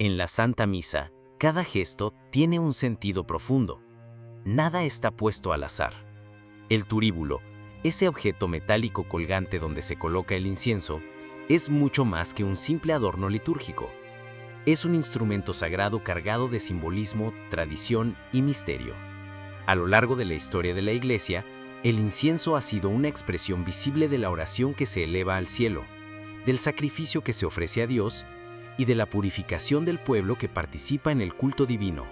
En la Santa Misa, cada gesto tiene un sentido profundo. Nada está puesto al azar. El turíbulo, ese objeto metálico colgante donde se coloca el incienso, es mucho más que un simple adorno litúrgico. Es un instrumento sagrado cargado de simbolismo, tradición y misterio. A lo largo de la historia de la Iglesia, el incienso ha sido una expresión visible de la oración que se eleva al cielo, del sacrificio que se ofrece a Dios y de la purificación del pueblo que participa en el culto divino.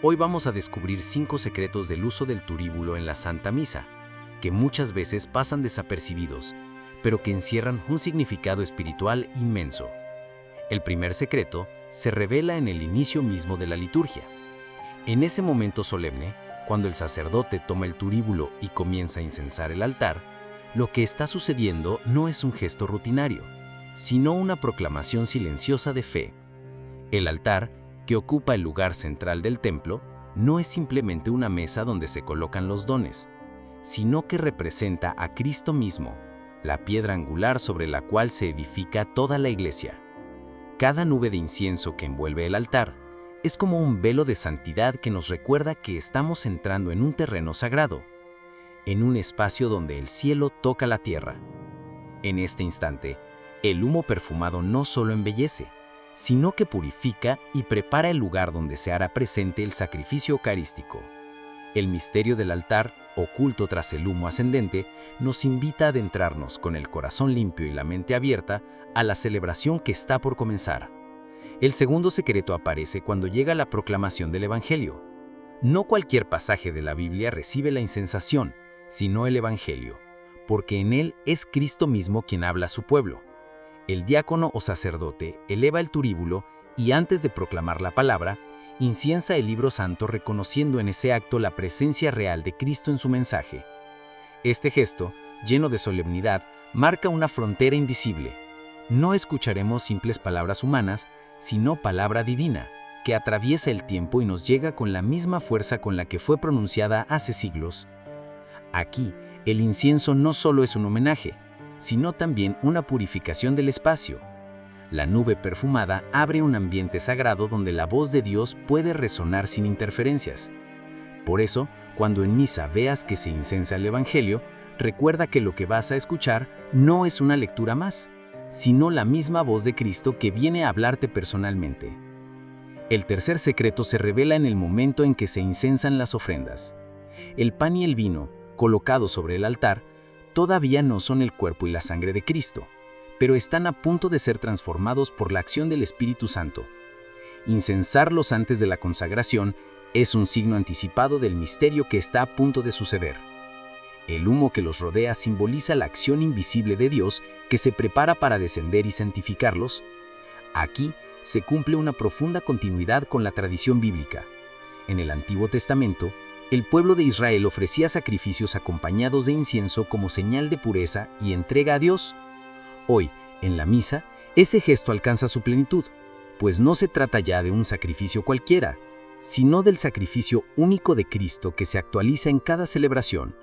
Hoy vamos a descubrir 5 secretos del uso del turíbulo en la Santa Misa, que muchas veces pasan desapercibidos, pero que encierran un significado espiritual inmenso. El primer secreto se revela en el inicio mismo de la liturgia. En ese momento solemne, cuando el sacerdote toma el turíbulo y comienza a incensar el altar, lo que está sucediendo no es un gesto rutinario, sino una proclamación silenciosa de fe. El altar, que ocupa el lugar central del templo, no es simplemente una mesa donde se colocan los dones, sino que representa a Cristo mismo, la piedra angular sobre la cual se edifica toda la Iglesia. Cada nube de incienso que envuelve el altar es como un velo de santidad que nos recuerda que estamos entrando en un terreno sagrado, en un espacio donde el cielo toca la tierra. En este instante, el humo perfumado no solo embellece, sino que purifica y prepara el lugar donde se hará presente el sacrificio eucarístico. El misterio del altar, oculto tras el humo ascendente, nos invita a adentrarnos con el corazón limpio y la mente abierta a la celebración que está por comenzar. El segundo secreto aparece cuando llega la proclamación del Evangelio. No cualquier pasaje de la Biblia recibe la incensación, sino el Evangelio, porque en él es Cristo mismo quien habla a su pueblo. El diácono o sacerdote eleva el turíbulo y antes de proclamar la palabra, inciensa el libro santo reconociendo en ese acto la presencia real de Cristo en su mensaje. Este gesto, lleno de solemnidad, marca una frontera invisible. No escucharemos simples palabras humanas, sino palabra divina, que atraviesa el tiempo y nos llega con la misma fuerza con la que fue pronunciada hace siglos. Aquí, el incienso no solo es un homenaje, sino también una purificación del espacio. La nube perfumada abre un ambiente sagrado donde la voz de Dios puede resonar sin interferencias. Por eso, cuando en misa veas que se incensa el Evangelio, recuerda que lo que vas a escuchar no es una lectura más, sino la misma voz de Cristo que viene a hablarte personalmente. El tercer secreto se revela en el momento en que se incensan las ofrendas. El pan y el vino, colocados sobre el altar, todavía no son el cuerpo y la sangre de Cristo, pero están a punto de ser transformados por la acción del Espíritu Santo. Incensarlos antes de la consagración es un signo anticipado del misterio que está a punto de suceder. El humo que los rodea simboliza la acción invisible de Dios que se prepara para descender y santificarlos. Aquí se cumple una profunda continuidad con la tradición bíblica. En el Antiguo Testamento, el pueblo de Israel ofrecía sacrificios acompañados de incienso como señal de pureza y entrega a Dios. Hoy, en la misa, ese gesto alcanza su plenitud, pues no se trata ya de un sacrificio cualquiera, sino del sacrificio único de Cristo que se actualiza en cada celebración.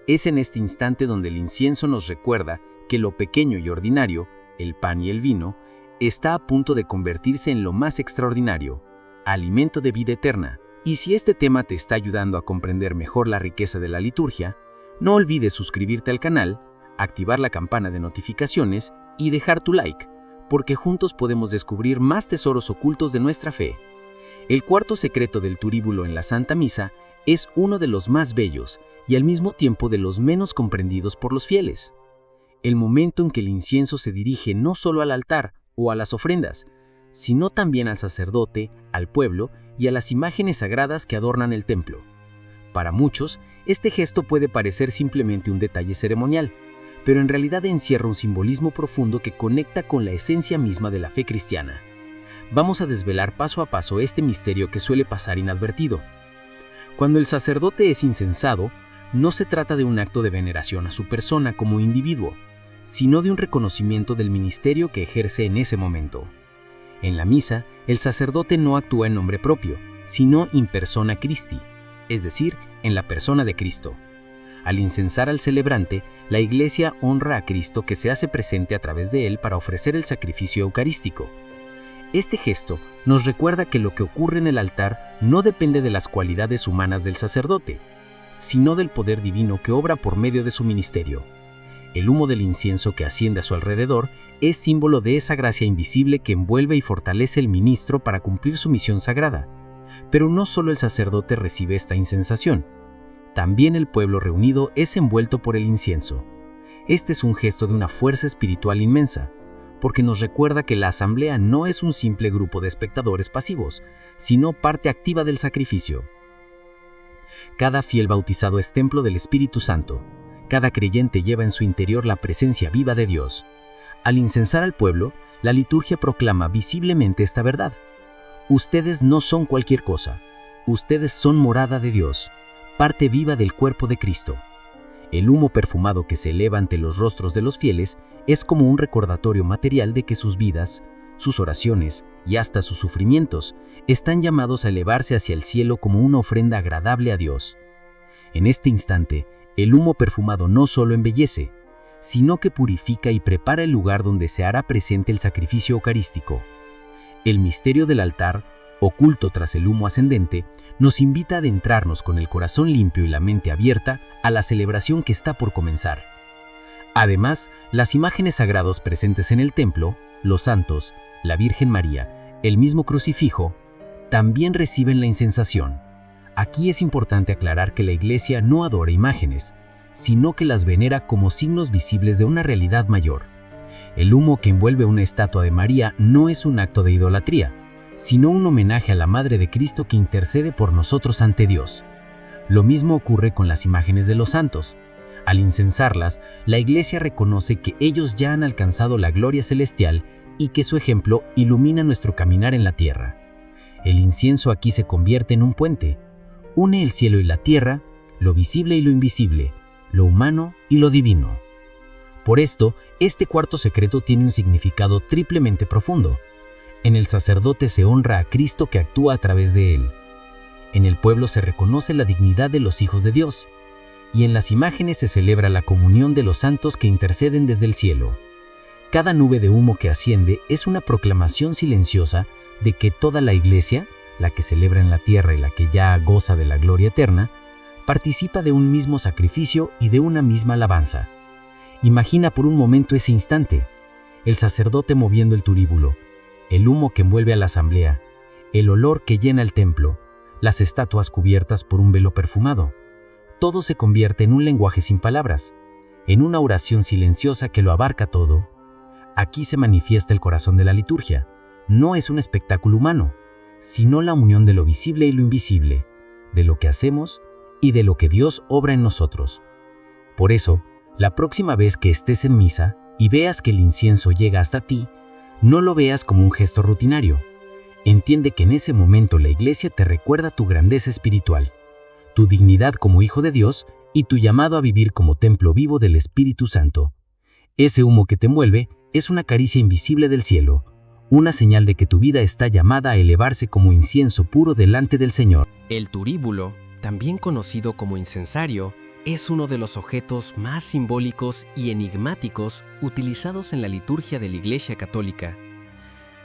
Es en este instante donde el incienso nos recuerda que lo pequeño y ordinario, el pan y el vino, está a punto de convertirse en lo más extraordinario, alimento de vida eterna. Y si este tema te está ayudando a comprender mejor la riqueza de la liturgia, no olvides suscribirte al canal, activar la campana de notificaciones y dejar tu like, porque juntos podemos descubrir más tesoros ocultos de nuestra fe. El cuarto secreto del turíbulo en la Santa Misa es uno de los más bellos y al mismo tiempo de los menos comprendidos por los fieles. El momento en que el incienso se dirige no solo al altar o a las ofrendas, sino también al sacerdote, al pueblo y a las imágenes sagradas que adornan el templo. Para muchos, este gesto puede parecer simplemente un detalle ceremonial, pero en realidad encierra un simbolismo profundo que conecta con la esencia misma de la fe cristiana. Vamos a desvelar paso a paso este misterio que suele pasar inadvertido. Cuando el sacerdote es incensado, no se trata de un acto de veneración a su persona como individuo, sino de un reconocimiento del ministerio que ejerce en ese momento. En la misa, el sacerdote no actúa en nombre propio, sino in persona Christi, es decir, en la persona de Cristo. Al incensar al celebrante, la Iglesia honra a Cristo que se hace presente a través de él para ofrecer el sacrificio eucarístico. Este gesto nos recuerda que lo que ocurre en el altar no depende de las cualidades humanas del sacerdote, sino del poder divino que obra por medio de su ministerio. El humo del incienso que asciende a su alrededor es símbolo de esa gracia invisible que envuelve y fortalece al ministro para cumplir su misión sagrada. Pero no solo el sacerdote recibe esta incensación, también el pueblo reunido es envuelto por el incienso. Este es un gesto de una fuerza espiritual inmensa, porque nos recuerda que la asamblea no es un simple grupo de espectadores pasivos, sino parte activa del sacrificio. Cada fiel bautizado es templo del Espíritu Santo. Cada creyente lleva en su interior la presencia viva de Dios. Al incensar al pueblo, la liturgia proclama visiblemente esta verdad. Ustedes no son cualquier cosa. Ustedes son morada de Dios, parte viva del cuerpo de Cristo. El humo perfumado que se eleva ante los rostros de los fieles es como un recordatorio material de que sus vidas, sus oraciones y hasta sus sufrimientos están llamados a elevarse hacia el cielo como una ofrenda agradable a Dios. En este instante, el humo perfumado no solo embellece, sino que purifica y prepara el lugar donde se hará presente el sacrificio eucarístico. El misterio del altar, oculto tras el humo ascendente, nos invita a adentrarnos con el corazón limpio y la mente abierta a la celebración que está por comenzar. Además, las imágenes sagradas presentes en el templo, los santos, la Virgen María, el mismo crucifijo, también reciben la incensación. Aquí es importante aclarar que la Iglesia no adora imágenes, sino que las venera como signos visibles de una realidad mayor. El humo que envuelve una estatua de María no es un acto de idolatría, sino un homenaje a la Madre de Cristo que intercede por nosotros ante Dios. Lo mismo ocurre con las imágenes de los santos. Al incensarlas, la Iglesia reconoce que ellos ya han alcanzado la gloria celestial y que su ejemplo ilumina nuestro caminar en la tierra. El incienso aquí se convierte en un puente. Une el cielo y la tierra, lo visible y lo invisible, lo humano y lo divino. Por esto, este cuarto secreto tiene un significado triplemente profundo. En el sacerdote se honra a Cristo que actúa a través de él. En el pueblo se reconoce la dignidad de los hijos de Dios. Y en las imágenes se celebra la comunión de los santos que interceden desde el cielo. Cada nube de humo que asciende es una proclamación silenciosa de que toda la Iglesia, la que celebra en la tierra y la que ya goza de la gloria eterna, participa de un mismo sacrificio y de una misma alabanza. Imagina por un momento ese instante, el sacerdote moviendo el turíbulo, el humo que envuelve a la asamblea, el olor que llena el templo, las estatuas cubiertas por un velo perfumado. Todo se convierte en un lenguaje sin palabras, en una oración silenciosa que lo abarca todo. Aquí se manifiesta el corazón de la liturgia. No es un espectáculo humano, sino la unión de lo visible y lo invisible, de lo que hacemos y de lo que Dios obra en nosotros. Por eso, la próxima vez que estés en misa y veas que el incienso llega hasta ti, no lo veas como un gesto rutinario. Entiende que en ese momento la Iglesia te recuerda tu grandeza espiritual, tu dignidad como hijo de Dios y tu llamado a vivir como templo vivo del Espíritu Santo. Ese humo que te envuelve es una caricia invisible del cielo, una señal de que tu vida está llamada a elevarse como incienso puro delante del Señor. El turíbulo, también conocido como incensario, es uno de los objetos más simbólicos y enigmáticos utilizados en la liturgia de la Iglesia Católica.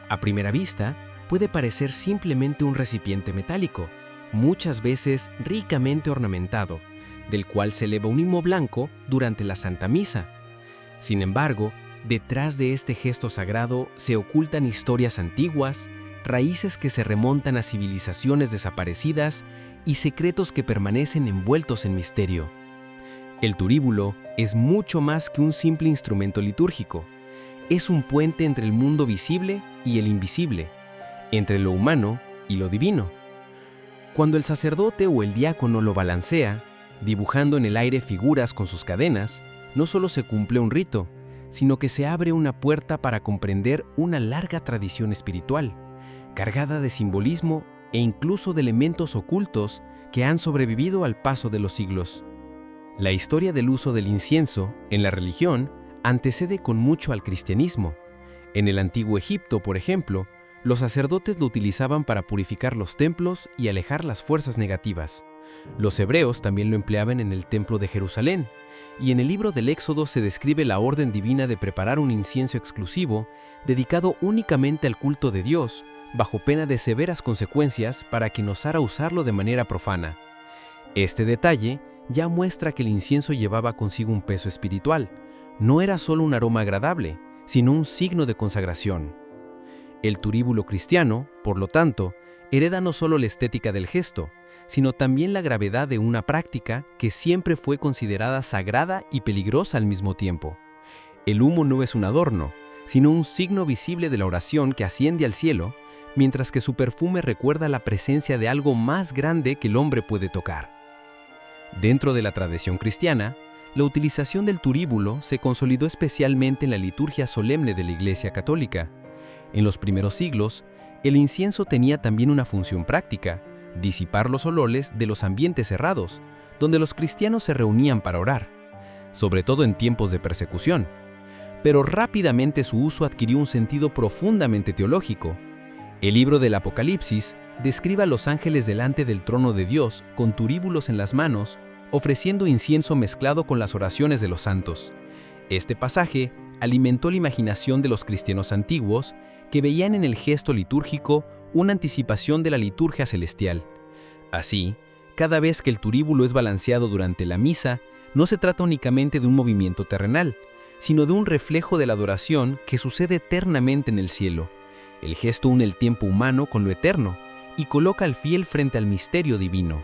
A primera vista, puede parecer simplemente un recipiente metálico, muchas veces ricamente ornamentado, del cual se eleva un humo blanco durante la Santa Misa. Sin embargo, detrás de este gesto sagrado se ocultan historias antiguas, raíces que se remontan a civilizaciones desaparecidas y secretos que permanecen envueltos en misterio. El turíbulo es mucho más que un simple instrumento litúrgico. Es un puente entre el mundo visible y el invisible, entre lo humano y lo divino. Cuando el sacerdote o el diácono lo balancea, dibujando en el aire figuras con sus cadenas, no solo se cumple un rito, sino que se abre una puerta para comprender una larga tradición espiritual, cargada de simbolismo e incluso de elementos ocultos que han sobrevivido al paso de los siglos. La historia del uso del incienso en la religión antecede con mucho al cristianismo. En el antiguo Egipto, por ejemplo, los sacerdotes lo utilizaban para purificar los templos y alejar las fuerzas negativas. Los hebreos también lo empleaban en el templo de Jerusalén, y en el libro del Éxodo se describe la orden divina de preparar un incienso exclusivo dedicado únicamente al culto de Dios, bajo pena de severas consecuencias para quien osara usarlo de manera profana. Este detalle ya muestra que el incienso llevaba consigo un peso espiritual. No era solo un aroma agradable, sino un signo de consagración. El turíbulo cristiano, por lo tanto, hereda no solo la estética del gesto, sino también la gravedad de una práctica que siempre fue considerada sagrada y peligrosa al mismo tiempo. El humo no es un adorno, sino un signo visible de la oración que asciende al cielo, mientras que su perfume recuerda la presencia de algo más grande que el hombre puede tocar. Dentro de la tradición cristiana, la utilización del turíbulo se consolidó especialmente en la liturgia solemne de la Iglesia Católica. En los primeros siglos, el incienso tenía también una función práctica: disipar los olores de los ambientes cerrados, donde los cristianos se reunían para orar, sobre todo en tiempos de persecución. Pero rápidamente su uso adquirió un sentido profundamente teológico. El libro del Apocalipsis describe a los ángeles delante del trono de Dios con turíbulos en las manos, ofreciendo incienso mezclado con las oraciones de los santos. Este pasaje alimentó la imaginación de los cristianos antiguos, que veían en el gesto litúrgico una anticipación de la liturgia celestial. Así, cada vez que el turíbulo es balanceado durante la misa, no se trata únicamente de un movimiento terrenal, sino de un reflejo de la adoración que sucede eternamente en el cielo. El gesto une el tiempo humano con lo eterno y coloca al fiel frente al misterio divino.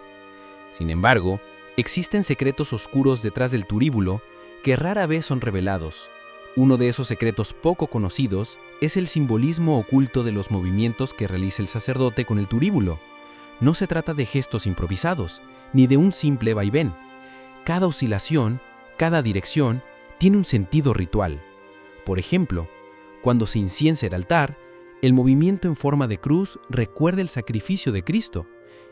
Sin embargo, existen secretos oscuros detrás del turíbulo que rara vez son revelados. Uno de esos secretos poco conocidos es el simbolismo oculto de los movimientos que realiza el sacerdote con el turíbulo. No se trata de gestos improvisados, ni de un simple vaivén. Cada oscilación, cada dirección, tiene un sentido ritual. Por ejemplo, cuando se inciensa el altar, el movimiento en forma de cruz recuerda el sacrificio de Cristo,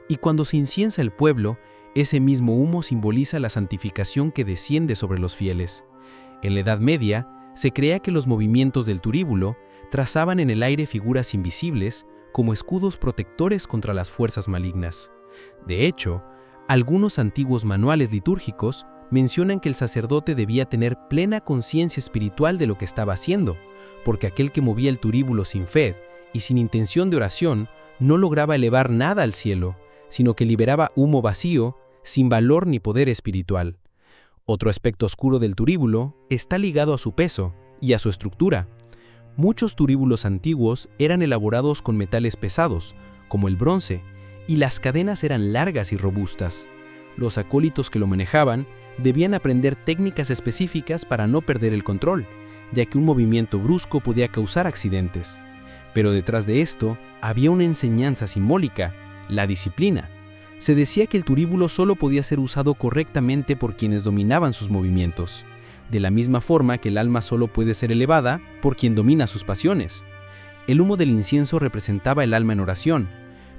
y cuando se inciensa el pueblo, ese mismo humo simboliza la santificación que desciende sobre los fieles. En la Edad Media, se creía que los movimientos del turíbulo trazaban en el aire figuras invisibles como escudos protectores contra las fuerzas malignas. De hecho, algunos antiguos manuales litúrgicos mencionan que el sacerdote debía tener plena conciencia espiritual de lo que estaba haciendo, porque aquel que movía el turíbulo sin fe y sin intención de oración no lograba elevar nada al cielo, sino que liberaba humo vacío, sin valor ni poder espiritual. Otro aspecto oscuro del turíbulo está ligado a su peso y a su estructura. Muchos turíbulos antiguos eran elaborados con metales pesados, como el bronce, y las cadenas eran largas y robustas. Los acólitos que lo manejaban debían aprender técnicas específicas para no perder el control, ya que un movimiento brusco podía causar accidentes. Pero detrás de esto había una enseñanza simbólica: la disciplina. Se decía que el turíbulo solo podía ser usado correctamente por quienes dominaban sus movimientos, de la misma forma que el alma solo puede ser elevada por quien domina sus pasiones. El humo del incienso representaba el alma en oración,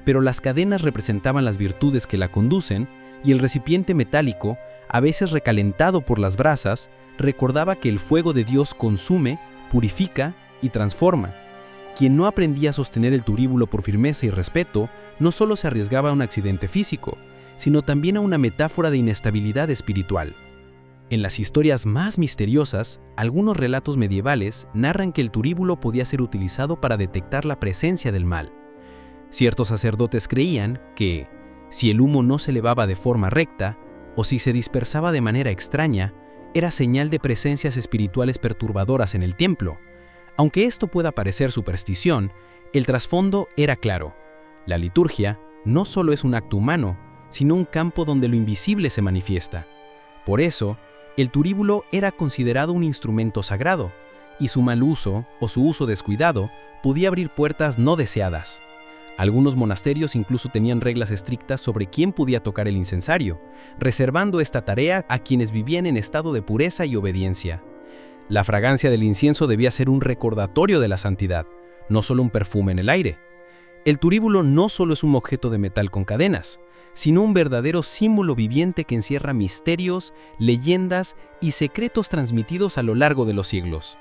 pero las cadenas representaban las virtudes que la conducen, y el recipiente metálico, a veces recalentado por las brasas, recordaba que el fuego de Dios consume, purifica y transforma. Quien no aprendía a sostener el turíbulo por firmeza y respeto, no solo se arriesgaba a un accidente físico, sino también a una metáfora de inestabilidad espiritual. En las historias más misteriosas, algunos relatos medievales narran que el turíbulo podía ser utilizado para detectar la presencia del mal. Ciertos sacerdotes creían que, si el humo no se elevaba de forma recta, o si se dispersaba de manera extraña, era señal de presencias espirituales perturbadoras en el templo. Aunque esto pueda parecer superstición, el trasfondo era claro. La liturgia no solo es un acto humano, sino un campo donde lo invisible se manifiesta. Por eso, el turíbulo era considerado un instrumento sagrado, y su mal uso o su uso descuidado podía abrir puertas no deseadas. Algunos monasterios incluso tenían reglas estrictas sobre quién podía tocar el incensario, reservando esta tarea a quienes vivían en estado de pureza y obediencia. La fragancia del incienso debía ser un recordatorio de la santidad, no solo un perfume en el aire. El turíbulo no solo es un objeto de metal con cadenas, sino un verdadero símbolo viviente que encierra misterios, leyendas y secretos transmitidos a lo largo de los siglos.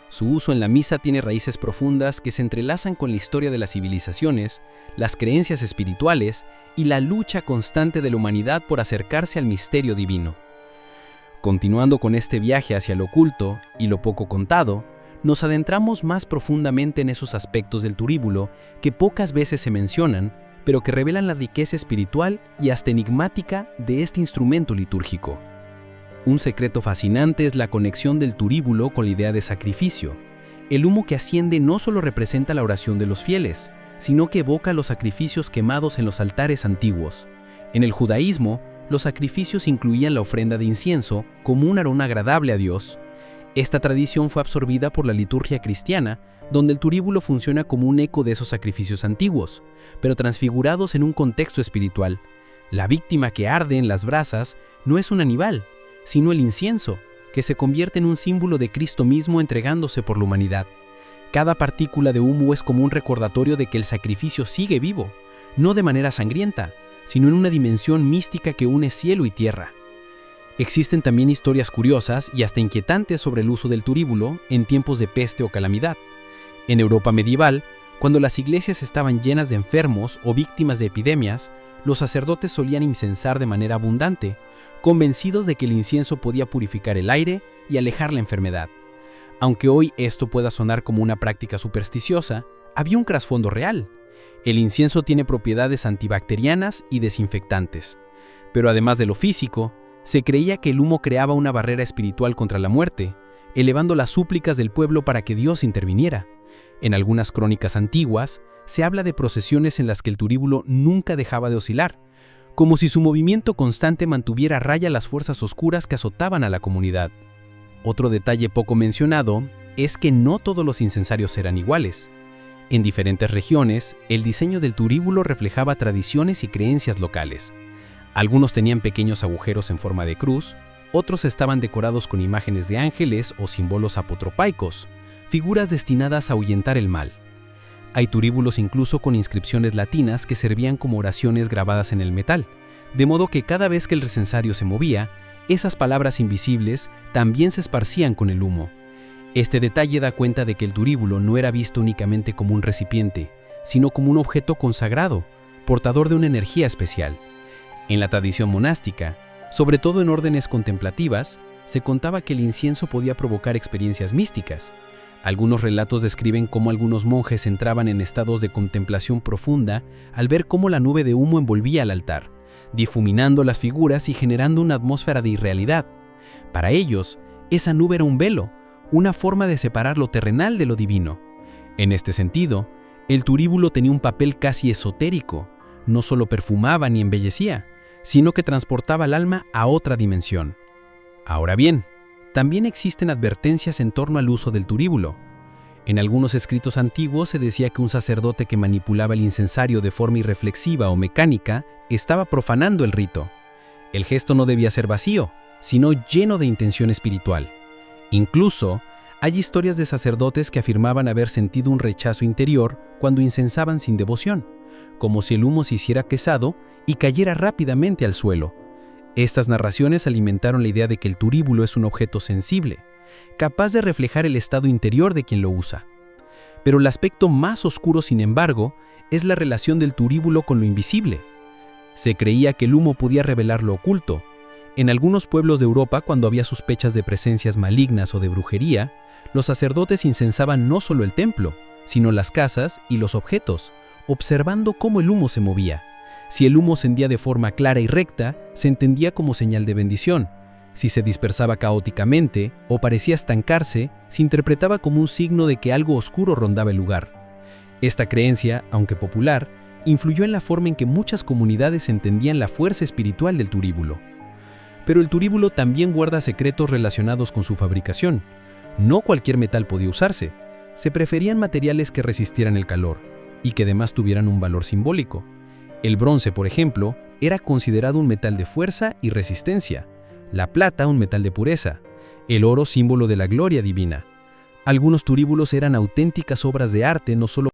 Su uso en la misa tiene raíces profundas que se entrelazan con la historia de las civilizaciones, las creencias espirituales y la lucha constante de la humanidad por acercarse al misterio divino. Continuando con este viaje hacia lo oculto y lo poco contado, nos adentramos más profundamente en esos aspectos del turíbulo que pocas veces se mencionan, pero que revelan la riqueza espiritual y hasta enigmática de este instrumento litúrgico. Un secreto fascinante es la conexión del turíbulo con la idea de sacrificio. El humo que asciende no solo representa la oración de los fieles, sino que evoca los sacrificios quemados en los altares antiguos. En el judaísmo, los sacrificios incluían la ofrenda de incienso como un aroma agradable a Dios. Esta tradición fue absorbida por la liturgia cristiana, donde el turíbulo funciona como un eco de esos sacrificios antiguos, pero transfigurados en un contexto espiritual. La víctima que arde en las brasas no es un animal, sino el incienso, que se convierte en un símbolo de Cristo mismo entregándose por la humanidad. Cada partícula de humo es como un recordatorio de que el sacrificio sigue vivo, no de manera sangrienta, sino en una dimensión mística que une cielo y tierra. Existen también historias curiosas y hasta inquietantes sobre el uso del turíbulo en tiempos de peste o calamidad. En Europa medieval, cuando las iglesias estaban llenas de enfermos o víctimas de epidemias, los sacerdotes solían incensar de manera abundante, convencidos de que el incienso podía purificar el aire y alejar la enfermedad. Aunque hoy esto pueda sonar como una práctica supersticiosa, había un trasfondo real. El incienso tiene propiedades antibacterianas y desinfectantes. Pero además de lo físico, se creía que el humo creaba una barrera espiritual contra la muerte, elevando las súplicas del pueblo para que Dios interviniera. En algunas crónicas antiguas, se habla de procesiones en las que el turíbulo nunca dejaba de oscilar, como si su movimiento constante mantuviera a raya las fuerzas oscuras que azotaban a la comunidad. Otro detalle poco mencionado es que no todos los incensarios eran iguales. En diferentes regiones, el diseño del turíbulo reflejaba tradiciones y creencias locales. Algunos tenían pequeños agujeros en forma de cruz, otros estaban decorados con imágenes de ángeles o símbolos apotropaicos, figuras destinadas a ahuyentar el mal. Hay turíbulos incluso con inscripciones latinas que servían como oraciones grabadas en el metal, de modo que cada vez que el recensario se movía, esas palabras invisibles también se esparcían con el humo. Este detalle da cuenta de que el turíbulo no era visto únicamente como un recipiente, sino como un objeto consagrado, portador de una energía especial. En la tradición monástica, sobre todo en órdenes contemplativas, se contaba que el incienso podía provocar experiencias místicas. Algunos relatos describen cómo algunos monjes entraban en estados de contemplación profunda al ver cómo la nube de humo envolvía el altar, difuminando las figuras y generando una atmósfera de irrealidad. Para ellos, esa nube era un velo, una forma de separar lo terrenal de lo divino. En este sentido, el turíbulo tenía un papel casi esotérico, no solo perfumaba ni embellecía, sino que transportaba el alma a otra dimensión. Ahora bien, también existen advertencias en torno al uso del turíbulo. En algunos escritos antiguos se decía que un sacerdote que manipulaba el incensario de forma irreflexiva o mecánica estaba profanando el rito. El gesto no debía ser vacío, sino lleno de intención espiritual. Incluso, hay historias de sacerdotes que afirmaban haber sentido un rechazo interior cuando incensaban sin devoción, como si el humo se hiciera pesado y cayera rápidamente al suelo. Estas narraciones alimentaron la idea de que el turíbulo es un objeto sensible, capaz de reflejar el estado interior de quien lo usa. Pero el aspecto más oscuro, sin embargo, es la relación del turíbulo con lo invisible. Se creía que el humo podía revelar lo oculto. En algunos pueblos de Europa, cuando había sospechas de presencias malignas o de brujería, los sacerdotes incensaban no solo el templo, sino las casas y los objetos, observando cómo el humo se movía. Si el humo ascendía de forma clara y recta, se entendía como señal de bendición. Si se dispersaba caóticamente o parecía estancarse, se interpretaba como un signo de que algo oscuro rondaba el lugar. Esta creencia, aunque popular, influyó en la forma en que muchas comunidades entendían la fuerza espiritual del turíbulo. Pero el turíbulo también guarda secretos relacionados con su fabricación. No cualquier metal podía usarse. Se preferían materiales que resistieran el calor y que además tuvieran un valor simbólico. El bronce, por ejemplo, era considerado un metal de fuerza y resistencia, la plata un metal de pureza, el oro símbolo de la gloria divina. Algunos turíbulos eran auténticas obras de arte no solo